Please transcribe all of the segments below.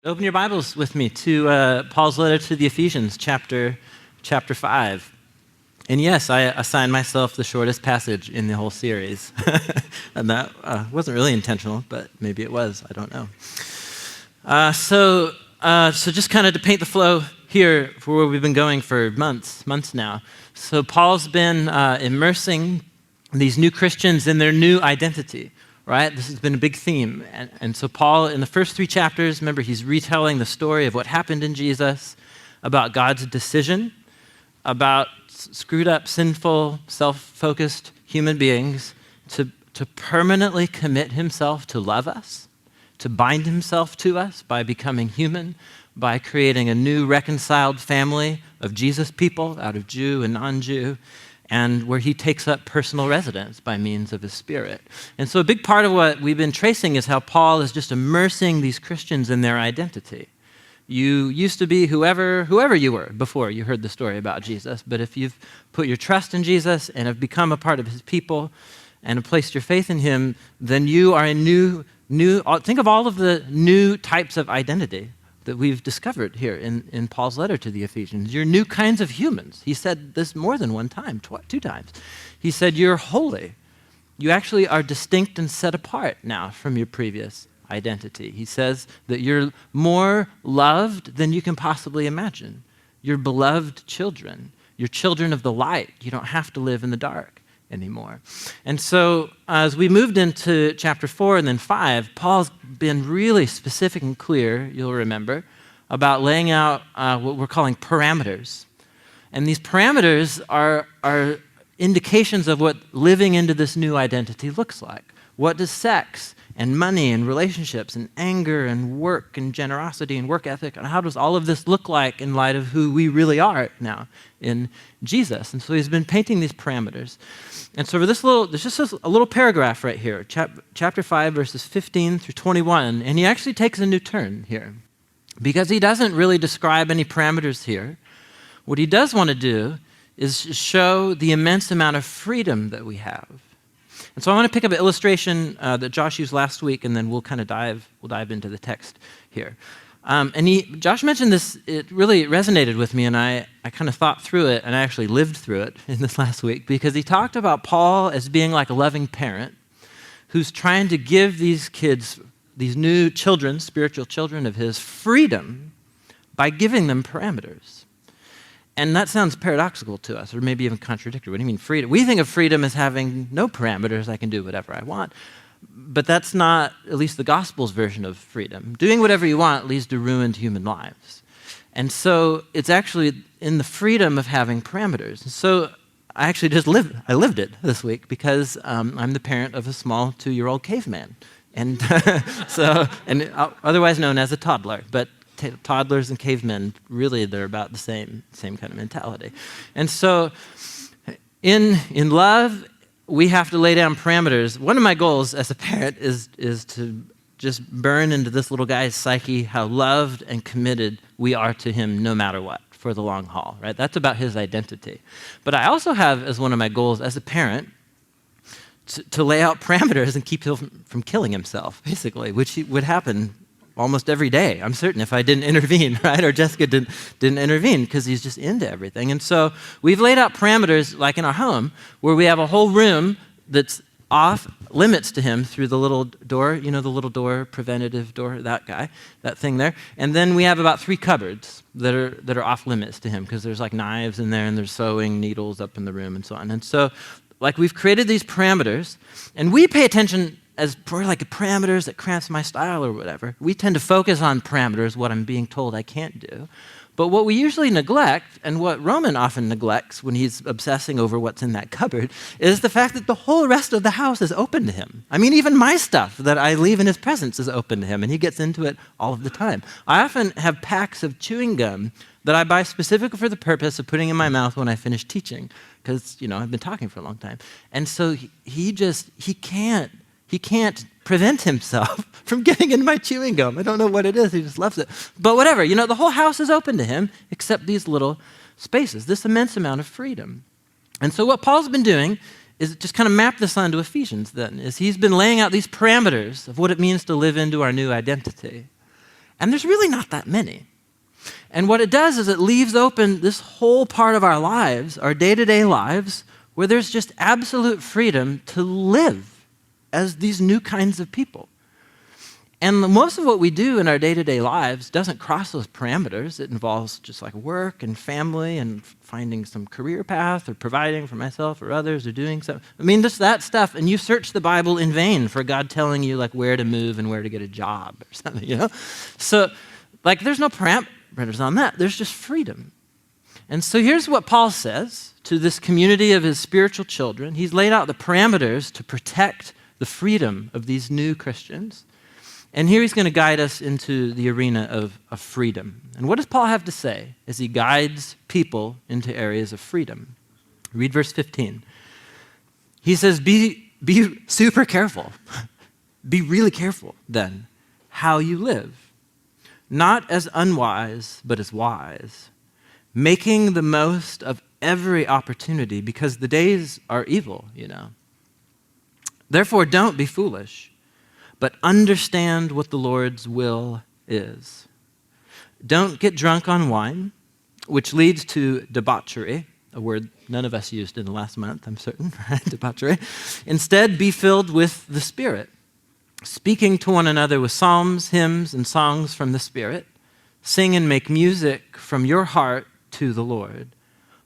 Open your Bibles with me to Paul's letter to the Ephesians, chapter 5. And yes, I assigned myself the shortest passage in the whole series. And that wasn't really intentional, but maybe it was. I don't know. So just kind of to paint the flow here for where we've been going for months now. So Paul's been immersing these new Christians in their new identity. Right? This has been a big theme. And so Paul, in the first 3 chapters, remember, he's retelling the story of what happened in Jesus, about God's decision, about screwed up, sinful, self-focused human beings to permanently commit himself to love us, to bind himself to us by becoming human, by creating a new reconciled family of Jesus people out of Jew and non-Jew, and where he takes up personal residence by means of his Spirit. And so a big part of what we've been tracing is how Paul is just immersing these Christians in their identity. You used to be whoever you were before you heard the story about Jesus, but if you've put your trust in Jesus and have become a part of his people and have placed your faith in him, then you are a new, think of all of the new types of identity that we've discovered here in Paul's letter to the Ephesians. You're new kinds of humans. He said this more than one time, 2 times. He said, you're holy. You actually are distinct and set apart now from your previous identity. He says that you're more loved than you can possibly imagine. You're beloved children. You're children of the light. You don't have to live in the dark anymore. And so as we moved into chapter 4 and then 5, Paul's been really specific and clear, you'll remember, about laying out what we're calling parameters. And these parameters are indications of what living into this new identity looks like. What does sex and money and relationships and anger and work and generosity and work ethic, and how does all of this look like in light of who we really are now in Jesus? And so he's been painting these parameters. And so for there's just a little paragraph right here, chapter 5, verses 15 through 21, and he actually takes a new turn here because he doesn't really describe any parameters here. What he does want to do is show the immense amount of freedom that we have. And so I want to pick up an illustration that Josh used last week, and then we'll dive into the text here. Josh mentioned this, it really resonated with me, and I kind of thought through it, and I actually lived through it in this last week, because he talked about Paul as being like a loving parent who's trying to give these kids, these new children, spiritual children of his, freedom by giving them parameters. And that sounds paradoxical to us, or maybe even contradictory. What do you mean freedom? We think of freedom as having no parameters. I can do whatever I want. But that's not, at least the gospel's version of freedom. Doing whatever you want leads to ruined human lives. And so it's actually in the freedom of having parameters. And so I actually lived it this week because I'm the parent of a small 2-year-old caveman. And otherwise known as a toddler. But toddlers and cavemen, really, they're about the same kind of mentality. And so in love, we have to lay down parameters. One of my goals as a parent is to just burn into this little guy's psyche how loved and committed we are to him no matter what for the long haul, right? That's about his identity. But I also have as one of my goals as a parent to lay out parameters and keep him from killing himself, basically, which would happen almost every day, I'm certain, if I didn't intervene, right? Or Jessica didn't intervene because he's just into everything. And so we've laid out parameters, like in our home, where we have a whole room that's off limits to him through the little door, the little door, preventative door, that thing there. And then we have about 3 cupboards that are off limits to him because there's like knives in there and there's sewing needles up in the room and so on. And so we've created these parameters, and we pay attention as parameters that cramps my style or whatever. We tend to focus on parameters, what I'm being told I can't do. But what we usually neglect, and what Roman often neglects when he's obsessing over what's in that cupboard, is the fact that the whole rest of the house is open to him. I mean, even my stuff that I leave in his presence is open to him, and he gets into it all of the time. I often have packs of chewing gum that I buy specifically for the purpose of putting in my mouth when I finish teaching, because, I've been talking for a long time. And so he can't prevent himself from getting in my chewing gum. I don't know what it is. He just loves it. But whatever, the whole house is open to him except these little spaces, this immense amount of freedom. And so what Paul's been doing is just kind of map this onto Ephesians then, is he's been laying out these parameters of what it means to live into our new identity. And there's really not that many. And what it does is it leaves open this whole part of our lives, our day-to-day lives, where there's just absolute freedom to live as these new kinds of people. And most of what we do in our day-to-day lives doesn't cross those parameters. It involves just like work and family and finding some career path or providing for myself or others or doing something. I mean, just that stuff. And you search the Bible in vain for God telling you like where to move and where to get a job or something, you know? So like there's no parameters on that. There's just freedom. And so here's what Paul says to this community of his spiritual children. He's laid out the parameters to protect the freedom of these new Christians. And here he's going to guide us into the arena of freedom. And what does Paul have to say as he guides people into areas of freedom? Read verse 15. He says, be super careful. Be really careful, then, how you live. Not as unwise, but as wise. Making the most of every opportunity because the days are evil, you know. Therefore, don't be foolish, but understand what the Lord's will is. Don't get drunk on wine, which leads to debauchery, a word none of us used in the last month, I'm certain, right? Debauchery. Instead, be filled with the Spirit, speaking to one another with psalms, hymns, and songs from the Spirit. Sing and make music from your heart to the Lord,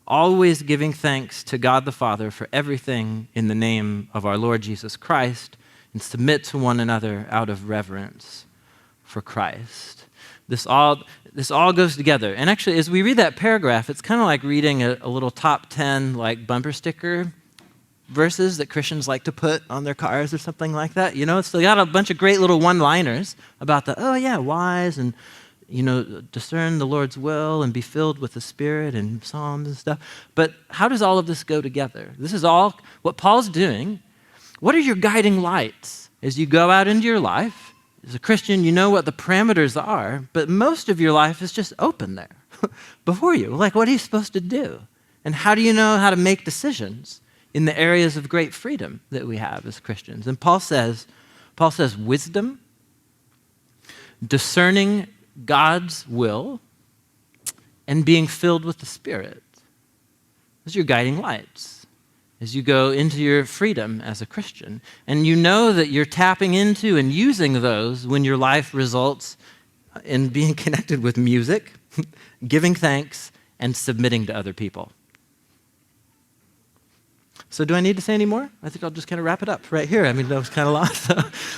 always giving thanks to God the Father for everything in the name of our Lord Jesus Christ, and submit to one another out of reverence for Christ. This all goes together. And actually, as we read that paragraph, it's kind of like reading a little top 10 like bumper sticker verses that Christians like to put on their cars or something like that. You know, it's got a bunch of great little one-liners about wise and, you know, discern the Lord's will and be filled with the Spirit and Psalms and stuff. But how does all of this go together? This is all what Paul's doing. What are your guiding lights as you go out into your life? As a Christian, you know what the parameters are, but most of your life is just open there before you. Like, what are you supposed to do? And how do you know how to make decisions in the areas of great freedom that we have as Christians? And Paul says wisdom, discerning God's will, and being filled with the Spirit. Those are your guiding lights as you go into your freedom as a Christian. And you know that you're tapping into and using those when your life results in being connected with music, giving thanks, and submitting to other people. So do I need to say any more? I think I'll just kind of wrap it up right here. I mean, that was kind of long.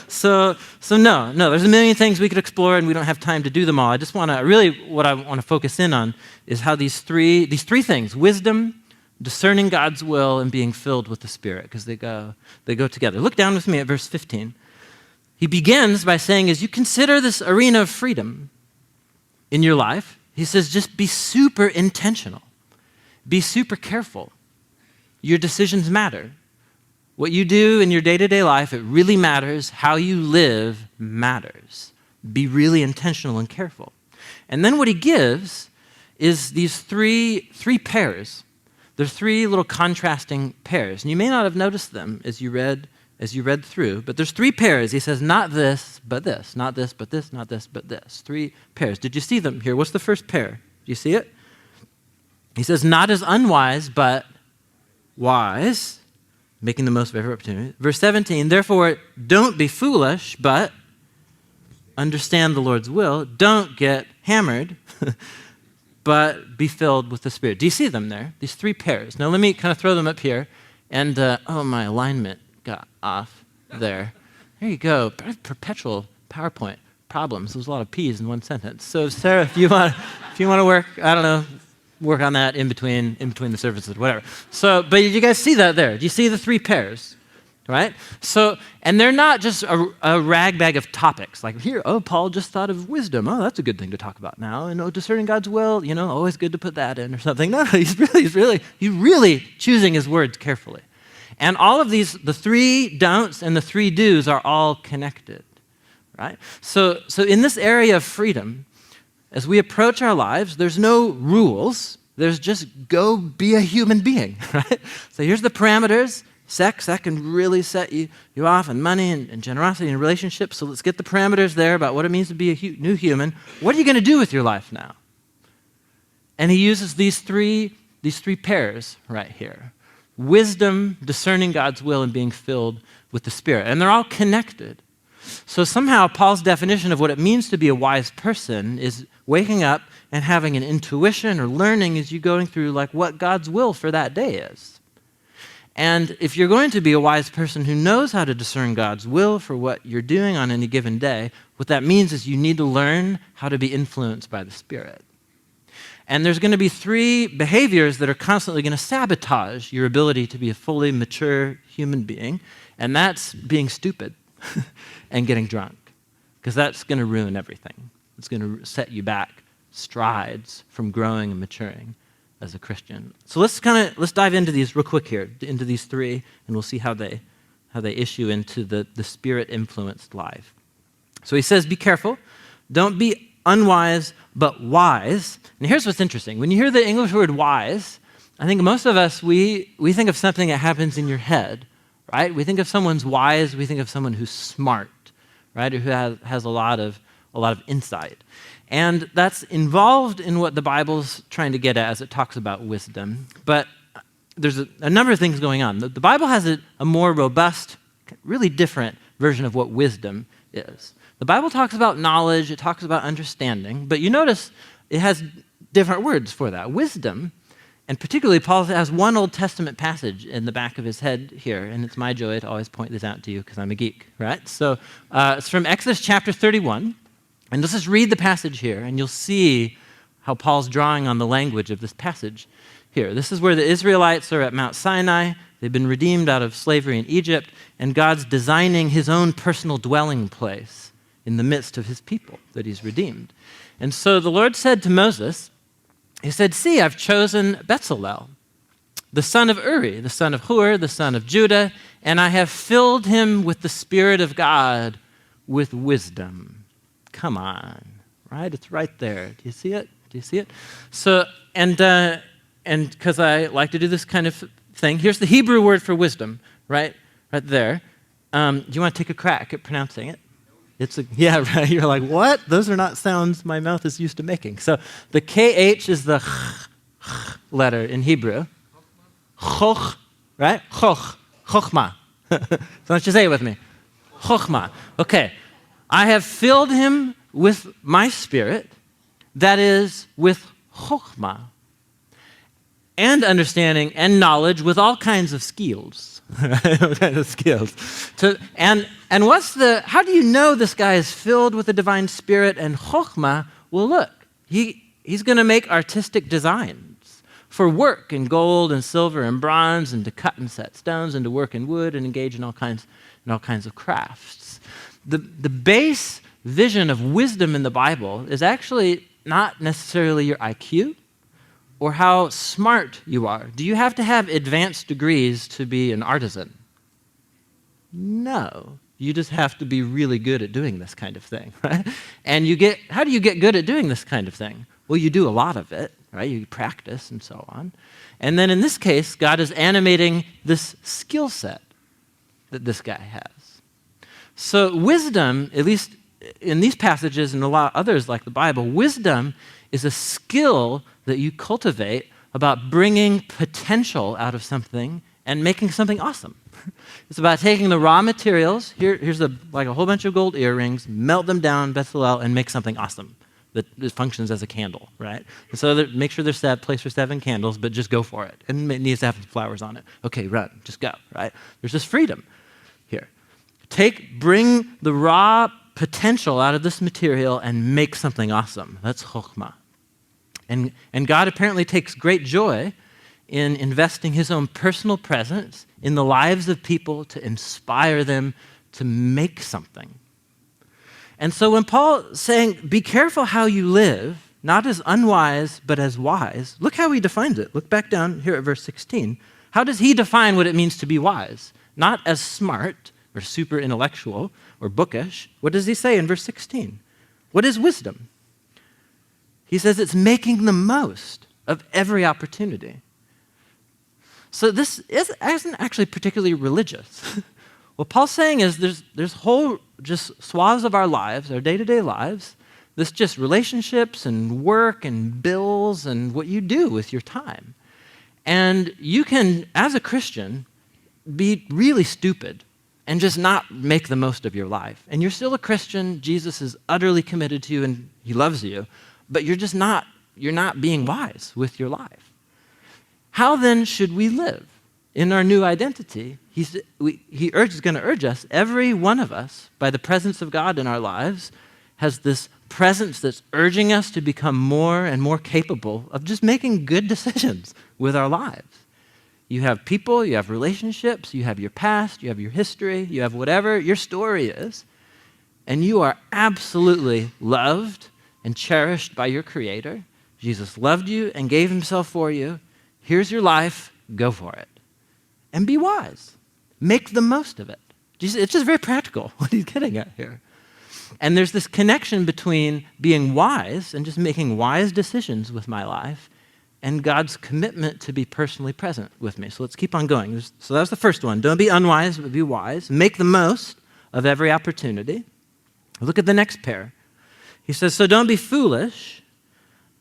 So no, there's a million things we could explore, and we don't have time to do them all. I just want to, what I want to focus in on is how these three things, wisdom, discerning God's will, and being filled with the Spirit, because they go together. Look down with me at verse 15. He begins by saying, as you consider this arena of freedom in your life, he says, just be super intentional. Be super careful. Your decisions matter. What you do in your day-to-day life, it really matters. How you live matters. Be really intentional and careful. And then what he gives is these three pairs. There's three little contrasting pairs. And you may not have noticed them as you read through, but there's three pairs. He says, not this, but this. Not this, but this. Not this, but this. Three pairs. Did you see them here? What's the first pair? Do you see it? He says, not as unwise, but wise, making the most of every opportunity. Verse 17, therefore, don't be foolish, but understand the Lord's will. Don't get hammered, but be filled with the Spirit. Do you see them there? These three pairs. Now let me kind of throw them up here. And, my alignment got off there. There you go. Perpetual PowerPoint problems. There's a lot of P's in one sentence. So Sarah, if you want to work on that in between the services, whatever. So, but you guys see that there? Do you see the three pairs? Right? So, and they're not just a rag bag of topics. Like here, Paul just thought of wisdom. Oh, that's a good thing to talk about now. And discerning God's will, always good to put that in or something. No, he's really choosing his words carefully. And all of these, the three don'ts and the three do's are all connected, right? So in this area of freedom, as we approach our lives, there's no rules. There's just go be a human being, right? So here's the parameters. Sex, that can really set you off, and money and generosity and relationships. So let's get the parameters there about what it means to be a new human. What are you going to do with your life now? And he uses these three pairs right here. Wisdom, discerning God's will, and being filled with the Spirit. And they're all connected. So somehow Paul's definition of what it means to be a wise person is waking up and having an intuition or learning as you're going through like what God's will for that day is. And if you're going to be a wise person who knows how to discern God's will for what you're doing on any given day, what that means is you need to learn how to be influenced by the Spirit. And there's going to be three behaviors that are constantly going to sabotage your ability to be a fully mature human being, and that's being stupid and getting drunk, because that's going to ruin everything. It's going to set you back strides from growing and maturing as a Christian. So let's dive into these real quick here, into these three, and we'll see how they issue into the Spirit-influenced life. So he says, be careful. Don't be unwise, but wise. And here's what's interesting. When you hear the English word wise, I think most of us, we think of something that happens in your head, right? We think of someone's wise, we think of someone who's smart, right? Or who has a lot of insight. And that's involved in what the Bible's trying to get at as it talks about wisdom. But there's a number of things going on. The Bible has a more robust, really different version of what wisdom is. The Bible talks about knowledge, it talks about understanding, but you notice it has different words for that. Wisdom, and particularly Paul has one Old Testament passage in the back of his head here, and it's my joy to always point this out to you because I'm a geek, right? So it's from Exodus chapter 31. And let's just read the passage here, and you'll see how Paul's drawing on the language of this passage here. This is where the Israelites are at Mount Sinai. They've been redeemed out of slavery in Egypt, and God's designing his own personal dwelling place in the midst of his people that he's redeemed. And so the Lord said to Moses, he said, see, I've chosen Bezalel, the son of Uri, the son of Hur, the son of Judah, and I have filled him with the Spirit of God with wisdom. Come on, right? It's right there. Do you see it? Do you see it? So, and because I like to do this kind of thing, here's the Hebrew word for wisdom, right there. Do you want to take a crack at pronouncing it? Yeah, right. You're like, what? Those are not sounds my mouth is used to making. So the KH is the ch letter in Hebrew. Choch, right? Choch, chochma. So why don't you say it with me? Chochma. Okay. I have filled him with my Spirit, that is, with chokhmah, and understanding and knowledge with all kinds of skills. All kinds of skills. And how do you know this guy is filled with the divine Spirit and chokhmah? Well, look, he's going to make artistic designs for work in gold and silver and bronze, and to cut and set stones, and to work in wood and engage in all kinds of crafts. The base vision of wisdom in the Bible is actually not necessarily your IQ or how smart you are. Do you have to have advanced degrees to be an artisan? No. You just have to be really good at doing this kind of thing, right? And how do you get good at doing this kind of thing? Well, you do a lot of it, right? You practice and so on. And then in this case, God is animating this skill set that this guy has. So wisdom, at least in these passages and a lot of others like the Bible, wisdom is a skill that you cultivate about bringing potential out of something and making something awesome. It's about taking the raw materials, here's like a whole bunch of gold earrings, melt them down, Bezalel, and make something awesome that functions as a candle, right? And so make sure there's a place for 7 candles, but just go for it. And it needs to have flowers on it. Okay, run, just go, right? There's this freedom here. Bring the raw potential out of this material and make something awesome. That's chokhmah. And God apparently takes great joy in investing his own personal presence in the lives of people to inspire them to make something. And so when Paul's saying, be careful how you live, not as unwise, but as wise, look how he defines it. Look back down here at verse 16. How does he define what it means to be wise? Not as smart, or super intellectual, or bookish. What does he say in verse 16? What is wisdom? He says it's making the most of every opportunity. So this isn't actually particularly religious. What Paul's saying is there's whole just swaths of our lives, our day-to-day lives, this just relationships and work and bills and what you do with your time. And you can, as a Christian, be really stupid and just not make the most of your life. And you're still a Christian. Jesus is utterly committed to you and he loves you, but you're not being wise with your life. How then should we live in our new identity? He's going to urge us, every one of us, by the presence of God in our lives, has this presence that's urging us to become more and more capable of just making good decisions with our lives. You have people, you have relationships, you have your past, you have your history, you have whatever your story is, and you are absolutely loved and cherished by your Creator. Jesus loved you and gave himself for you. Here's your life, go for it. And be wise. Make the most of it. It's just very practical what he's getting at here. And there's this connection between being wise and just making wise decisions with my life and God's commitment to be personally present with me. So let's keep on going. So that was the first one. Don't be unwise, but be wise. Make the most of every opportunity. Look at the next pair. He says, so don't be foolish,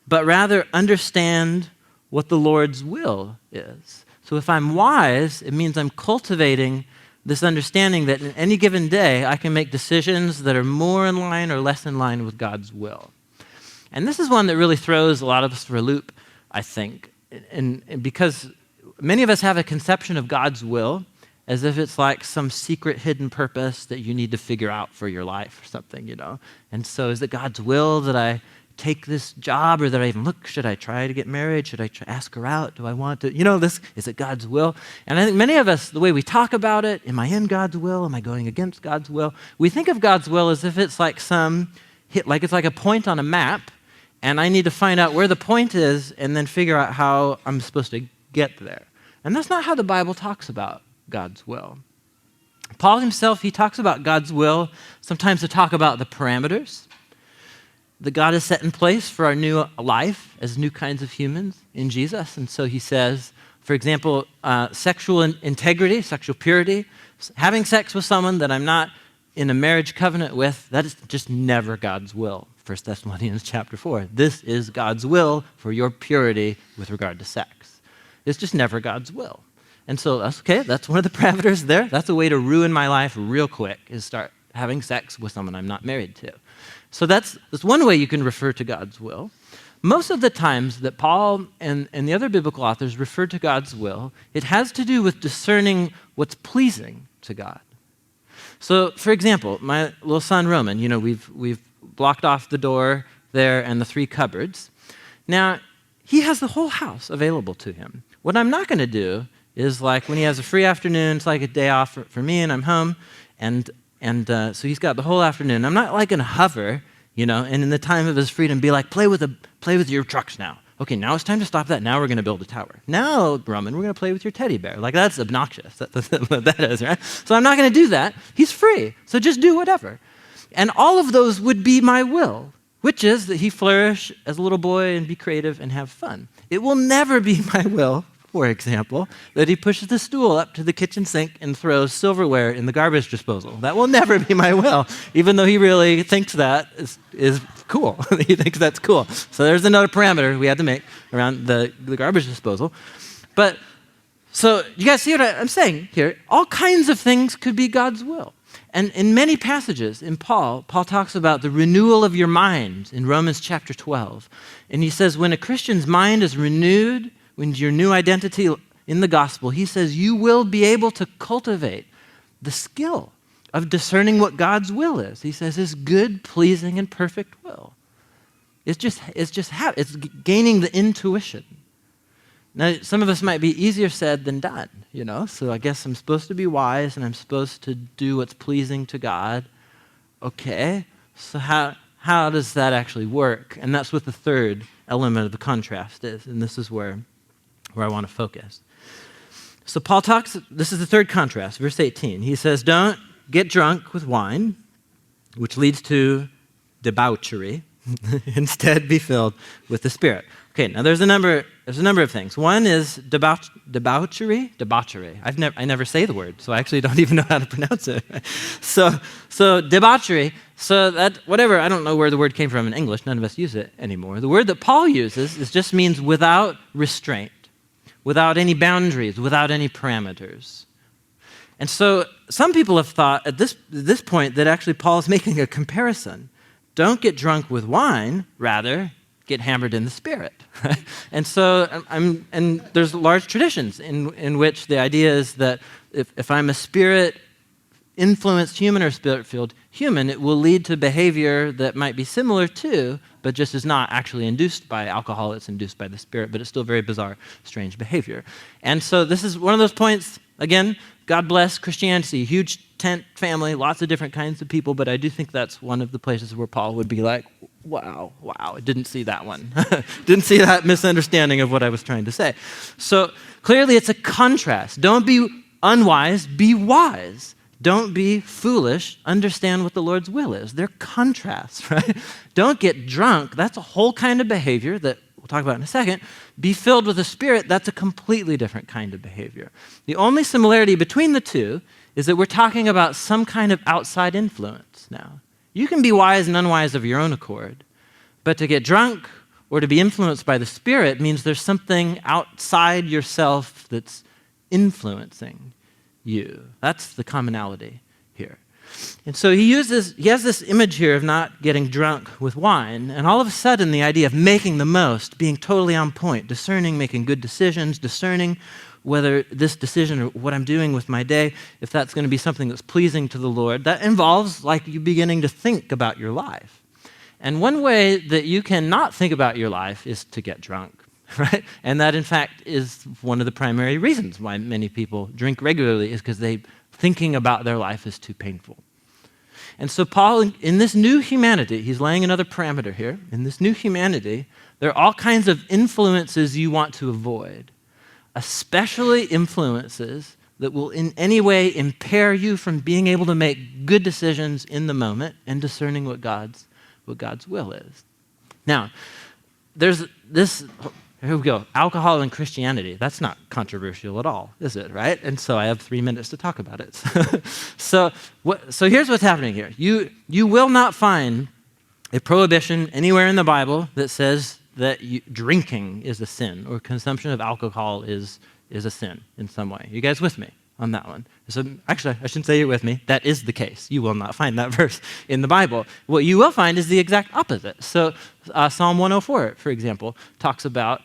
but rather understand what the Lord's will is. So if I'm wise, it means I'm cultivating this understanding that in any given day, I can make decisions that are more in line or less in line with God's will. And this is one that really throws a lot of us for a loop, I think, and because many of us have a conception of God's will as if it's like some secret hidden purpose that you need to figure out for your life or something, you know. And so is it God's will that I take this job, or that I even look, should I try to get married? Should I ask her out? Do I want to, is it God's will? And I think many of us, the way we talk about it, am I in God's will? Am I going against God's will? We think of God's will as if it's like it's like a point on a map, and I need to find out where the point is and then figure out how I'm supposed to get there. And that's not how the Bible talks about God's will. Paul himself, he talks about God's will sometimes to talk about the parameters that God has set in place for our new life as new kinds of humans in Jesus. And so he says, for example, sexual integrity, sexual purity, having sex with someone that I'm not in a marriage covenant with, that is just never God's will. 1 Thessalonians chapter 4. This is God's will for your purity with regard to sex. It's just never God's will. And so that's okay, that's one of the parameters there. That's a way to ruin my life real quick, is start having sex with someone I'm not married to. So that's one way you can refer to God's will. Most of the times that Paul and the other biblical authors refer to God's will, it has to do with discerning what's pleasing to God. So, for example, my little son Roman, we've blocked off the door there and the 3 cupboards. Now, he has the whole house available to him. What I'm not going to do is, like, when he has a free afternoon, it's like a day off for me and I'm home, and so he's got the whole afternoon. I'm not going to hover, and in the time of his freedom be like, play with your trucks now. Okay, now it's time to stop that. Now we're going to build a tower. Now, Roman, we're going to play with your teddy bear. Like, that's obnoxious. That's what that is, right? So I'm not going to do that. He's free, so just do whatever. And all of those would be my will, which is that he flourish as a little boy and be creative and have fun. It will never be my will, for example, that he pushes the stool up to the kitchen sink and throws silverware in the garbage disposal. That will never be my will, even though he really thinks that is cool. He thinks that's cool. So there's another parameter we had to make around the garbage disposal. But, so you guys see what I'm saying here? All kinds of things could be God's will. And in many passages in Paul talks about the renewal of your mind in Romans chapter 12. And he says when a Christian's mind is renewed, when your new identity in the gospel, he says you will be able to cultivate the skill of discerning what God's will is. He says his good, pleasing, and perfect will. It's gaining the intuition. Now, some of us might be easier said than done, so I guess I'm supposed to be wise and I'm supposed to do what's pleasing to God. Okay, so how does that actually work? And that's what the third element of the contrast is, and this is where I want to focus. So Paul this is the third contrast, verse 18. He says, don't get drunk with wine, which leads to debauchery. Instead, be filled with the Spirit. Okay, now there's a number of things. One is debauchery. I never say the word, so I actually don't even know how to pronounce it. So debauchery. So that whatever, I don't know where the word came from in English. None of us use it anymore. The word that Paul uses just means without restraint, without any boundaries, without any parameters. And so some people have thought at this point that actually Paul is making a comparison. Don't get drunk with wine, rather get hammered in the Spirit. And so and there's large traditions in which the idea is that if I'm a Spirit-influenced human or Spirit-filled human, it will lead to behavior that might be similar to, but just is not actually induced by alcohol, it's induced by the Spirit, but it's still very bizarre, strange behavior. And so this is one of those points, again, God bless Christianity, huge tent family, lots of different kinds of people, but I do think that's one of the places where Paul would be like, wow, I didn't see that one. Didn't see that misunderstanding of what I was trying to say. So clearly it's a contrast. Don't be unwise, be wise. Don't be foolish, understand what the Lord's will is. They're contrasts, right? Don't get drunk. That's a whole kind of behavior that we'll talk about in a second. Be filled with the Spirit. That's a completely different kind of behavior. The only similarity between the two is that we're talking about some kind of outside influence now. You can be wise and unwise of your own accord, but to get drunk or to be influenced by the Spirit means there's something outside yourself that's influencing you. That's the commonality here. And so he has this image here of not getting drunk with wine, and all of a sudden the idea of making the most, being totally on point, discerning, making good decisions, discerning whether this decision or what I'm doing with my day, if that's going to be something that's pleasing to the Lord, that involves like you beginning to think about your life. And one way that you can not think about your life is to get drunk. Right? And that, in fact, is one of the primary reasons why many people drink regularly is because thinking about their life is too painful. And so Paul, in this new humanity, he's laying another parameter here. In this new humanity, there are all kinds of influences you want to avoid, especially influences that will in any way impair you from being able to make good decisions in the moment and discerning what God's will is. Now, there's this... Here we go. Alcohol and Christianity. That's not controversial at all, is it, right? And so I have 3 minutes to talk about it. So here's what's happening here. You will not find a prohibition anywhere in the Bible that says that drinking is a sin or consumption of alcohol is a sin in some way. You guys with me on that one? So actually, I shouldn't say you're with me. That is the case. You will not find that verse in the Bible. What you will find is the exact opposite. So Psalm 104, for example, talks about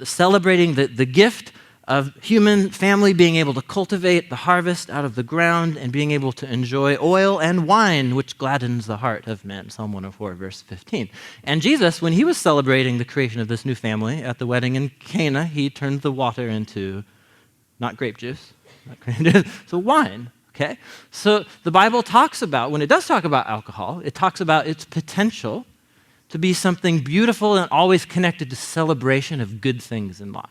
celebrating the gift of human family being able to cultivate the harvest out of the ground and being able to enjoy oil and wine, which gladdens the heart of men. Psalm 104, verse 15. And Jesus, when he was celebrating the creation of this new family at the wedding in Cana, he turned the water into not grape juice, so wine. Okay? So the Bible talks about, when it does talk about alcohol, it talks about its potential to be something beautiful and always connected to celebration of good things in life.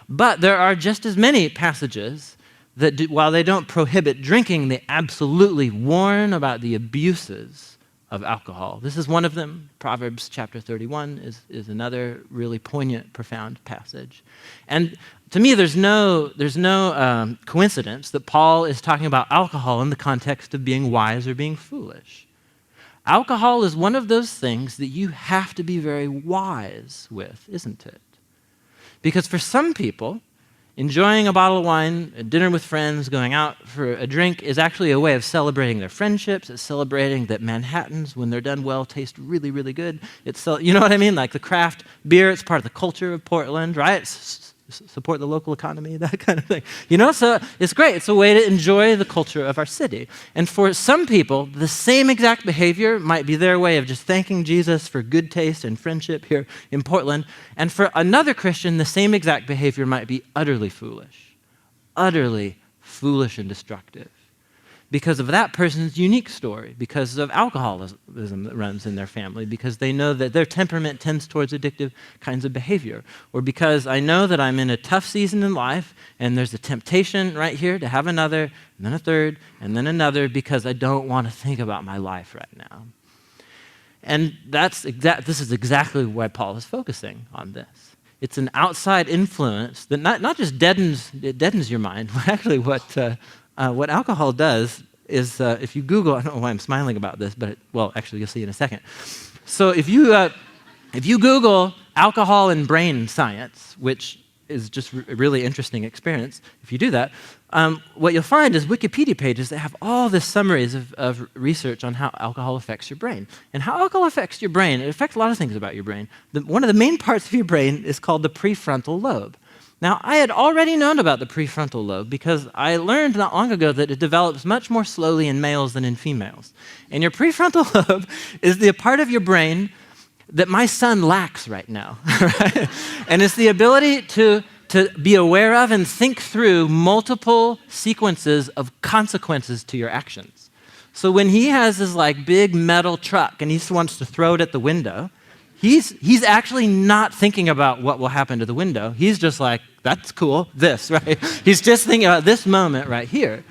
But there are just as many passages that, while they don't prohibit drinking, they absolutely warn about the abuses of alcohol. This is one of them. Proverbs chapter 31 is another really poignant, profound passage. And to me, there's no coincidence that Paul is talking about alcohol in the context of being wise or being foolish. Alcohol is one of those things that you have to be very wise with, isn't it? Because for some people, enjoying a bottle of wine, a dinner with friends, going out for a drink is actually a way of celebrating their friendships. It's celebrating that Manhattans, when they're done well, taste really, really good. You know what I mean? Like the craft beer, it's part of the culture of Portland, right? Support the local economy, that kind of thing. So it's great. It's a way to enjoy the culture of our city. And for some people, the same exact behavior might be their way of just thanking Jesus for good taste and friendship here in Portland. And for another Christian, the same exact behavior might be utterly foolish and destructive because of that person's unique story, because of alcoholism that runs in their family, because they know that their temperament tends towards addictive kinds of behavior, or because I know that I'm in a tough season in life and there's a temptation right here to have another, and then a third, and then another, because I don't want to think about my life right now. And this is exactly why Paul is focusing on this. It's an outside influence that not just deadens your mind. Actually, what alcohol does is, if you Google, I don't know why I'm smiling about this, but actually you'll see in a second. So if you Google alcohol and brain science, which is just a really interesting experience, if you do that, what you'll find is Wikipedia pages that have all this summaries of research on how alcohol affects your brain. And how alcohol affects your brain, it affects a lot of things about your brain. One of the main parts of your brain is called the prefrontal lobe. Now, I had already known about the prefrontal lobe because I learned not long ago that it develops much more slowly in males than in females. And your prefrontal lobe is the part of your brain that my son lacks right now, right? And it's the ability to be aware of and think through multiple sequences of consequences to your actions. So when he has his big metal truck and he just wants to throw it at the window, he's actually not thinking about what will happen to the window. He's just like, that's cool, this, right? He's just thinking about this moment right here.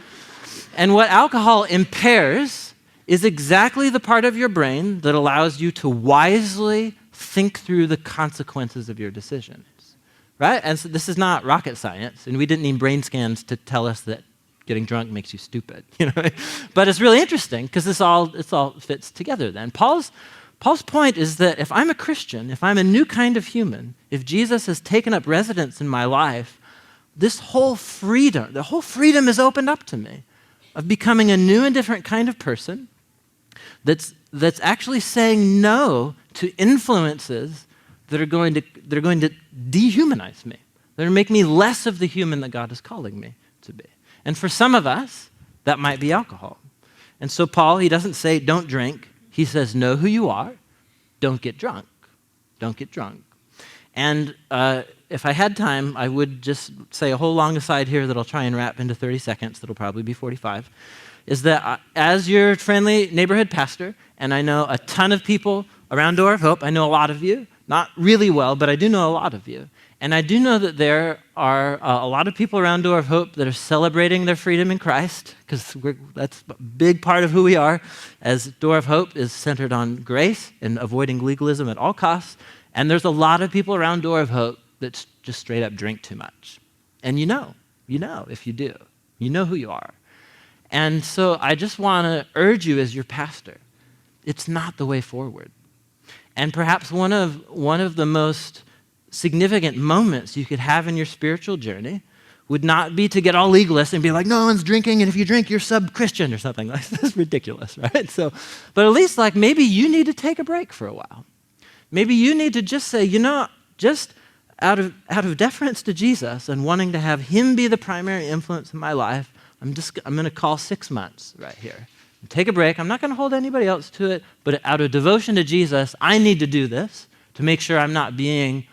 And what alcohol impairs is exactly the part of your brain that allows you to wisely think through the consequences of your decisions, right? And so this is not rocket science, and we didn't need brain scans to tell us that getting drunk makes you stupid, But it's really interesting because it all fits together then. Paul's point is that if I'm a Christian, if I'm a new kind of human, if Jesus has taken up residence in my life, the whole freedom is opened up to me of becoming a new and different kind of person that's actually saying no to influences that are going to dehumanize me, that are make me less of the human that God is calling me to be. And for some of us, that might be alcohol. And so Paul, he doesn't say don't drink. He says know who you are. Don't get drunk. Don't get drunk. And if I had time, I would just say a whole long aside here that I'll try and wrap into 30 seconds. That'll probably be 45. Is that as your friendly neighborhood pastor, and I know a ton of people around Door of Hope, I know a lot of you, not really well, but I do know a lot of you. And I do know that there are a lot of people around Door of Hope that are celebrating their freedom in Christ, because that's a big part of who we are, as Door of Hope is centered on grace and avoiding legalism at all costs. And there's a lot of people around Door of Hope that just straight up drink too much. And you know if you do. You know who you are. And so I just want to urge you as your pastor, it's not the way forward. And perhaps one of the most significant moments you could have in your spiritual journey would not be to get all legalist and be like, no one's drinking, and if you drink, you're sub-Christian or something like that. That's ridiculous, right? So, but at least maybe you need to take a break for a while. Maybe you need to just say, just out of deference to Jesus and wanting to have him be the primary influence in my life, I'm going to call 6 months right here. Take a break. I'm not going to hold anybody else to it, but out of devotion to Jesus, I need to do this to make sure I'm not being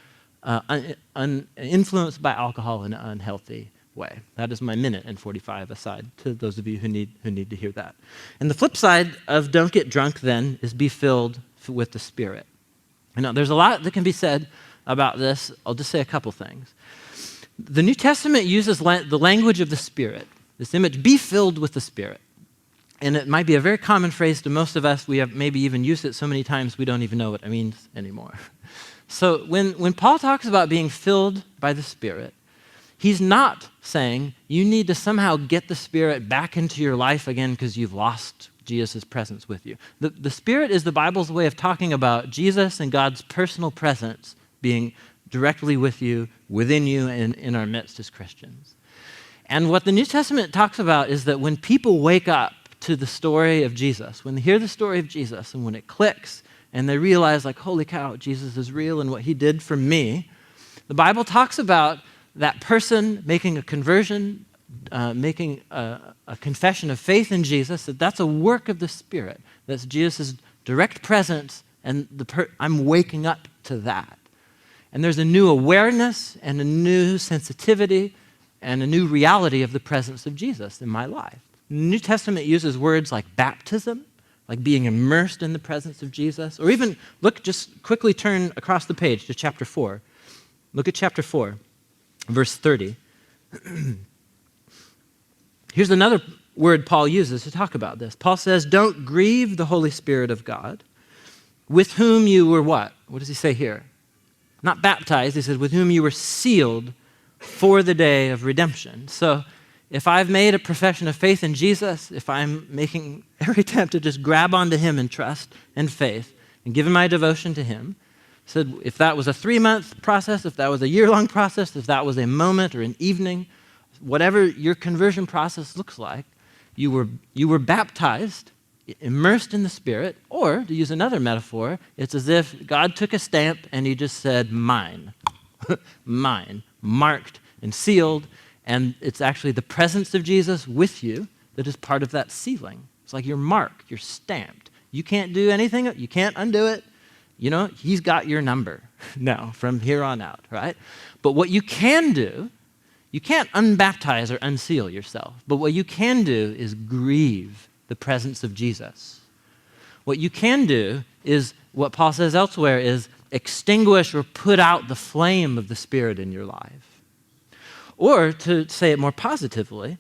influenced by alcohol in an unhealthy way. That is my minute and 45 aside to those of you who need to hear that. And the flip side of don't get drunk then is be filled with the Spirit. There's a lot that can be said about this. I'll just say a couple things. The New Testament uses the language of the Spirit. This image, be filled with the Spirit. And it might be a very common phrase to most of us. We have maybe even used it so many times we don't even know what it means anymore. So when Paul talks about being filled by the Spirit, he's not saying you need to somehow get the Spirit back into your life again because you've lost Jesus' presence with you. The Spirit is the Bible's way of talking about Jesus and God's personal presence being directly with you, within you, and in our midst as Christians. And what the New Testament talks about is that when people wake up to the story of Jesus, when they hear the story of Jesus and when it clicks and they realize holy cow, Jesus is real and what he did for me, the Bible talks about that person making a conversion, making a confession of faith in Jesus, that's a work of the Spirit. That's Jesus' direct presence, and I'm waking up to that. And there's a new awareness and a new sensitivity and a new reality of the presence of Jesus in my life. The New Testament uses words like baptism, like being immersed in the presence of Jesus, or even, just quickly turn across the page to chapter 4. Look at chapter 4, verse 30. Here's another word Paul uses to talk about this. Paul says, don't grieve the Holy Spirit of God, with whom you were what? What does he say here? Not baptized. He says, with whom you were sealed for the day of redemption. So if I've made a profession of faith in Jesus, if I'm making every attempt to just grab onto him in trust and faith and give my devotion to him, said if that was a 3-month process, if that was a year-long process, if that was a moment or an evening, whatever your conversion process looks like, you were baptized, immersed in the Spirit, or to use another metaphor, it's as if God took a stamp and he just said, mine, mine, marked and sealed, and it's actually the presence of Jesus with you that is part of that sealing. It's like your mark, you're stamped. You can't do anything, you can't undo it. You know, he's got your number now from here on out, right? But what you can do, you can't unbaptize or unseal yourself, but what you can do is grieve the presence of Jesus. What you can do is, what Paul says elsewhere, is extinguish or put out the flame of the Spirit in your life. Or to say it more positively,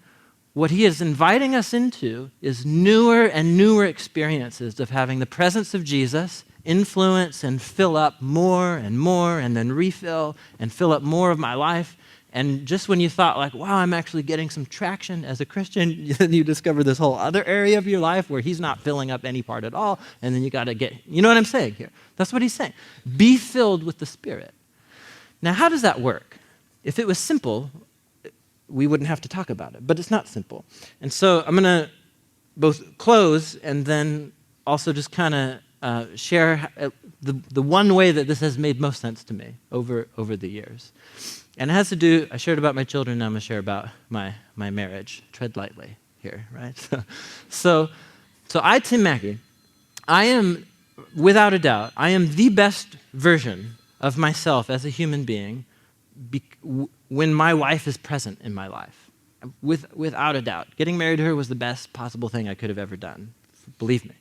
what he is inviting us into is newer and newer experiences of having the presence of Jesus influence and fill up more, and then refill and fill up more of my life. And just when you thought like, wow, I'm actually getting some traction as a Christian, you discover this whole other area of your life where he's not filling up any part at all, and then you got to you know what I'm saying here? That's what he's saying. Be filled with the Spirit. Now, how does that work? If it was simple, we wouldn't have to talk about it, but it's not simple. And so I'm going to both close and then also just kind of share the one way that this has made most sense to me over the years. And it has to do, I shared about my children, now I'm going to share about my marriage. Tread lightly here, right? So I, Tim Mackie, I am, without a doubt, I am the best version of myself as a human being when my wife is present in my life, without a doubt. Getting married to her was the best possible thing I could have ever done. Believe me.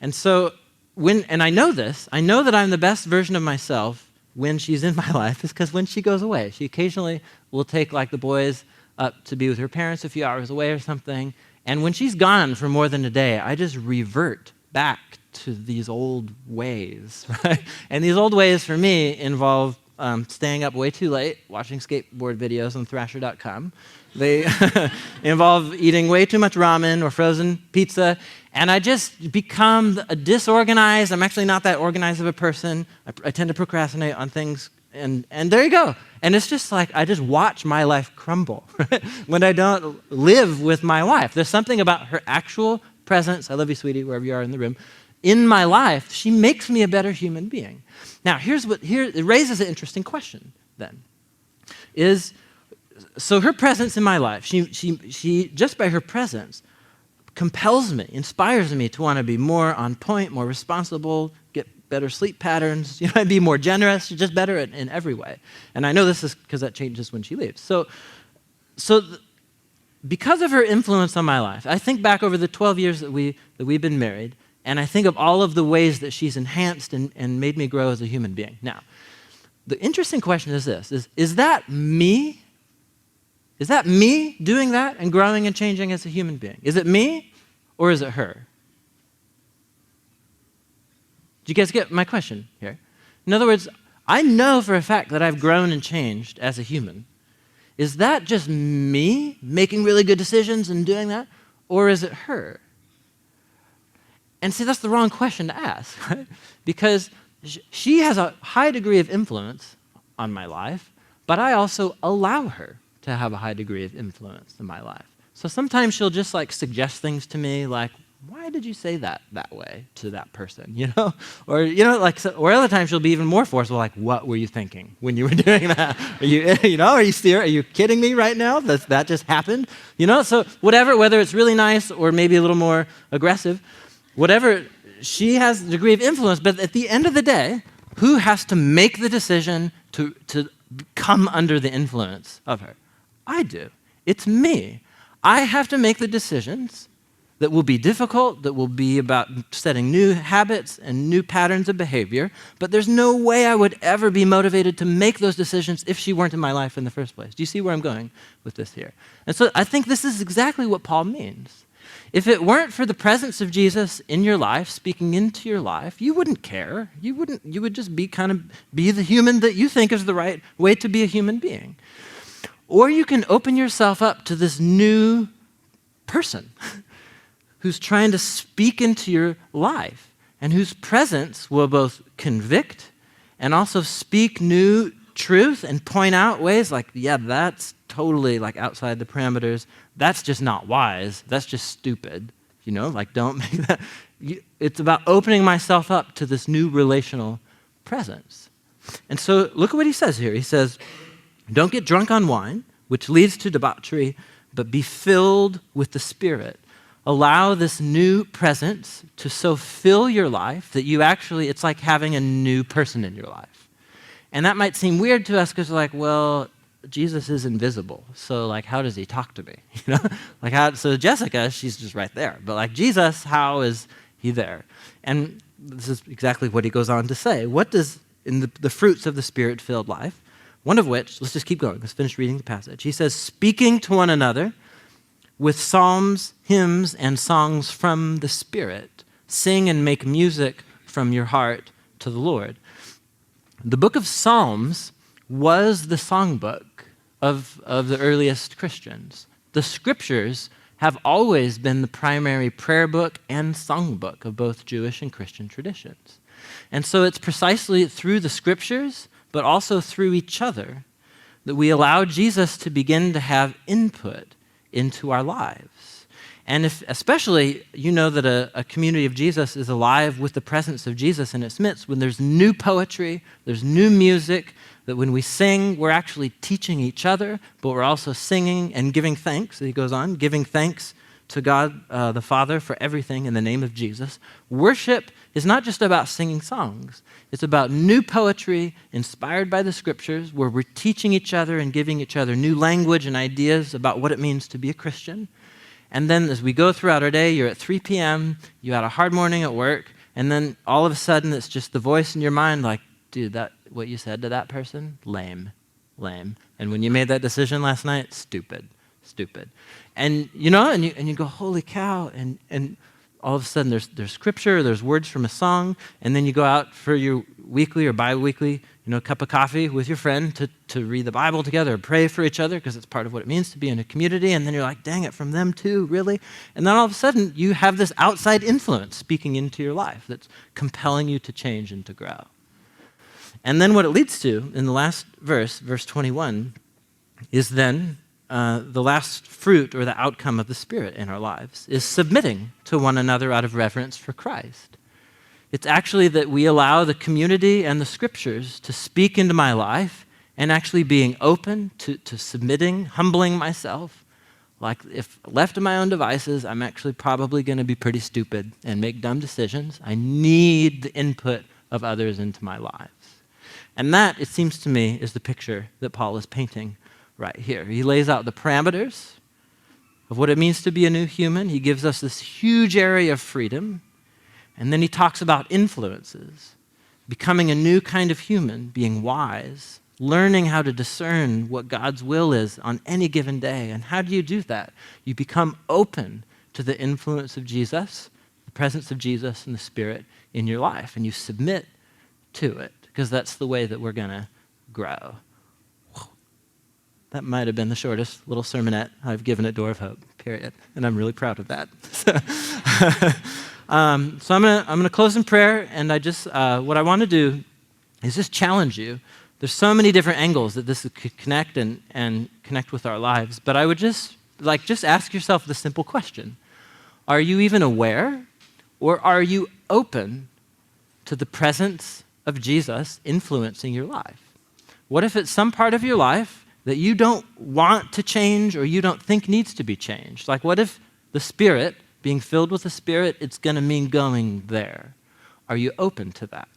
And so and I know this, I know that I'm the best version of myself when she's in my life is because when she goes away. She occasionally will take like the boys up to be with her parents a few hours away or something. And when she's gone for more than a day, I just revert back to these old ways, right? And these old ways for me involve staying up way too late, watching skateboard videos on Thrasher.com. They involve eating way too much ramen or frozen pizza, and I just become disorganized. I'm actually not that organized of a person. I tend to procrastinate on things, and there you go. And it's just like I just watch my life crumble right? When I don't live with my wife. There's something about her actual presence, I love you, sweetie, wherever you are in the room, in my life. She makes me a better human being. Now, it raises an interesting question then, so her presence in my life, she just by her presence compels me, inspires me to want to be more on point, more responsible, get better sleep patterns, be more generous, just better in every way. And I know this is because that changes when she leaves. So because of her influence on my life, I think back over the 12 years that we've been married, and I think of all of the ways that she's enhanced and made me grow as a human being. Now, the interesting question is this, is that me? Is that me doing that and growing and changing as a human being? Is it me or is it her? Do you guys get my question here? In other words, I know for a fact that I've grown and changed as a human. Is that just me making really good decisions and doing that? Or is it her? And see, that's the wrong question to ask, right? Because she has a high degree of influence on my life, but I also allow her to have a high degree of influence in my life. So sometimes she'll just suggest things to me like, why did you say that way to that person, Or, or other times she'll be even more forceful, like, what were you thinking when you were doing that? Are you kidding me right now? That just happened? So whatever, whether it's really nice or maybe a little more aggressive, whatever, she has a degree of influence, but at the end of the day, who has to make the decision to come under the influence of her? I do. It's me. I have to make the decisions that will be difficult, that will be about setting new habits and new patterns of behavior, but there's no way I would ever be motivated to make those decisions if she weren't in my life in the first place. Do you see where I'm going with this here? And so I think this is exactly what Paul means. If it weren't for the presence of Jesus in your life, speaking into your life, you wouldn't care. You would just be be the human that you think is the right way to be a human being. Or you can open yourself up to this new person who's trying to speak into your life and whose presence will both convict and also speak new truth and point out ways like, yeah, that's totally like outside the parameters. That's just not wise. That's just stupid. Don't make that. It's about opening myself up to this new relational presence. And so look at what he says here. He says, don't get drunk on wine, which leads to debauchery, but be filled with the Spirit. Allow this new presence to so fill your life that it's like having a new person in your life. And that might seem weird to us because well, Jesus is invisible. So how does he talk to me? So Jessica, she's just right there. But Jesus, how is he there? And this is exactly what he goes on to say. What does, in the fruits of the Spirit-filled life, one of which, let's just keep going. Let's finish reading the passage. He says, speaking to one another with psalms, hymns, and songs from the Spirit. Sing and make music from your heart to the Lord. The book of Psalms was the songbook of the earliest Christians. The scriptures have always been the primary prayer book and songbook of both Jewish and Christian traditions. And so it's precisely through the scriptures, but also through each other, that we allow Jesus to begin to have input into our lives. And especially, that a community of Jesus is alive with the presence of Jesus in its midst, when there's new poetry, there's new music, that when we sing, we're actually teaching each other, but we're also singing and giving thanks. He goes on, giving thanks to God the Father for everything in the name of Jesus. Worship is not just about singing songs. It's about new poetry inspired by the scriptures, where we're teaching each other and giving each other new language and ideas about what it means to be a Christian. And then as we go throughout our day, you're at 3 p.m., you had a hard morning at work, and then all of a sudden it's just the voice in your mind dude, what you said to that person, lame. And when you made that decision last night, stupid. And you go, holy cow, and all of a sudden there's scripture, there's words from a song, and then you go out for your weekly or bi-weekly, cup of coffee with your friend to read the Bible together, or pray for each other, because it's part of what it means to be in a community, and then you're like, dang it, from them too, really? And then all of a sudden you have this outside influence speaking into your life that's compelling you to change and to grow. And then what it leads to in the last verse, verse 21, is then the last fruit or the outcome of the Spirit in our lives is submitting to one another out of reverence for Christ. It's actually that we allow the community and the scriptures to speak into my life, and actually being open to submitting, humbling myself. If left to my own devices, I'm actually probably going to be pretty stupid and make dumb decisions. I need the input of others into my lives. And that, it seems to me, is the picture that Paul is painting right here. He lays out the parameters of what it means to be a new human. He gives us this huge area of freedom. And then he talks about influences, becoming a new kind of human, being wise, learning how to discern what God's will is on any given day. And how do you do that? You become open to the influence of Jesus, the presence of Jesus and the Spirit in your life, and you submit to it, because that's the way that we're going to grow. That might have been the shortest little sermonette I've given at Door of Hope, period. And I'm really proud of that. So I'm gonna close in prayer, and what I want to do is just challenge you. There's so many different angles that this could connect and connect with our lives, but I would just ask yourself the simple question: are you even aware, or are you open to the presence of Jesus influencing your life? What if it's some part of your life that you don't want to change or you don't think needs to be changed? What if the Spirit, being filled with the Spirit, it's going to mean going there? Are you open to that?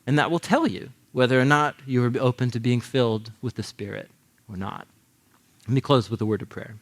And that will tell you whether or not you are open to being filled with the Spirit or not. Let me close with a word of prayer.